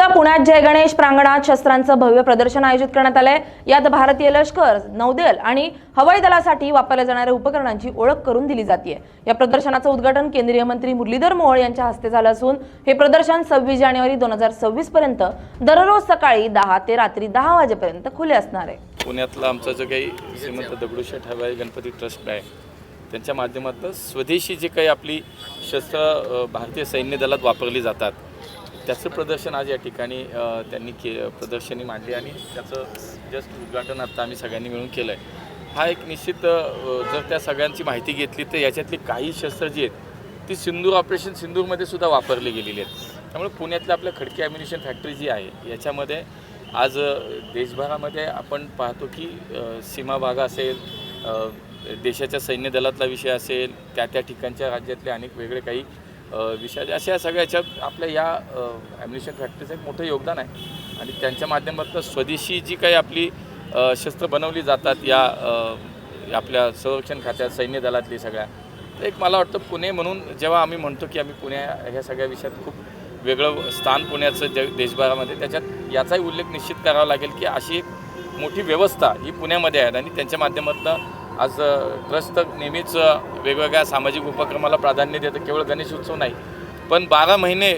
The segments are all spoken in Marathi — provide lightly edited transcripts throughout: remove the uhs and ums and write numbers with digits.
निमित्त पुण्यात जय गणेश प्रांगणात शस्त्रांचं भव्य प्रदर्शन आयोजित करण्यात आलंय। यात भारतीय लष्कर, नौदल आणि हवाई दलासाठी वापरल्या जाणाऱ्या उपकरणांची ओळख करून दिली जाते। या प्रदर्शनाचं उद्घाटन केंद्रीय मंत्री मुरलीधर मोहोळ यांच्या हस्ते झालं असून हे प्रदर्शन 26 जानेवारी 2026 पर्यंत दररोज सकाळी 10 ते रात्री 10 वाजेपर्यंत खुले असणार आहे। पुण्यातला आमचा जो काही श्रीमंत दगडूशेठ हलवाई गणपती ट्रस्ट आहे त्यांच्या माध्यमातून स्वदेशी जे काही आपली शस्त्र भारतीय सैन्य दलात वापरली जातात त्याचं प्रदर्शन आज या ठिकाणी त्यांनी प्रदर्शनी मांडली आणि त्याचं जस्ट उद्घाटन आता आम्ही सगळ्यांनी मिळून केलं आहे। हा एक निश्चित जर त्या सगळ्यांची माहिती घेतली तर याच्यातली काही शस्त्र जी आहेत ती सिंदूर ऑपरेशन सिंदूरमध्ये सुद्धा वापरली गेलेली आहेत। त्यामुळे पुण्यातल्या आपल्या खडकी ॲम्युनिशन फॅक्टरी जी आहे याच्यामध्ये आज देशभरामध्ये आपण पाहतो की सीमा भाग असेल, देशाच्या सैन्य दलातला विषय असेल, त्या ठिकाणच्या राज्यातले अनेक वेगळे काही विषय अशा सगळ्याच्यात आपल्या या ॲम्युनिशन फॅक्टरीचं एक मोठं योगदान आहे आणि त्यांच्या माध्यमातून स्वदेशी जी काही आपली शस्त्र बनवली जातात या आपल्या संरक्षण खात्यात सैन्य दलातली सगळ्या, तर एक मला वाटतं पुणे म्हणून जेव्हा आम्ही म्हणतो की आम्ही पुण्या ह्या सगळ्या विषयात खूप वेगळं स्थान पुण्याचं देशभरामध्ये, त्याच्यात याचाही उल्लेख निश्चित करावा लागेल की अशी एक मोठी व्यवस्था ही पुण्यामध्ये आहे आणि त्यांच्या माध्यमातून आज ट्रस्ट नेहमीच वेगवेगळ्या सामाजिक उपक्रमाला प्राधान्य देतं। केवळ गणेश उत्सव नाही पण 12 महिने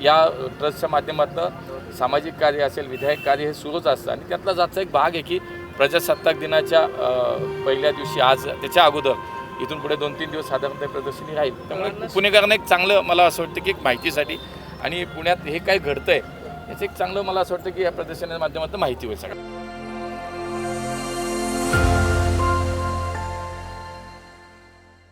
या ट्रस्टच्या माध्यमातून सामाजिक कार्य असेल, विधायक कार्य हे सुरूच असतं आणि त्यातला जातचा एक भाग आहे की प्रजासत्ताक दिनाच्या पहिल्या दिवशी आज त्याच्या अगोदर इथून पुढे 2-3 दिवस साधारणतः प्रदर्शनी राहील। त्यामुळे पुणेकरांना एक चांगलं मला असं वाटतं की एक माहितीसाठी आणि पुण्यात हे काय घडतंय याचं एक चांगलं मला असं वाटतं की या प्रदर्शनाच्या माध्यमातून माहिती होईल सगळं।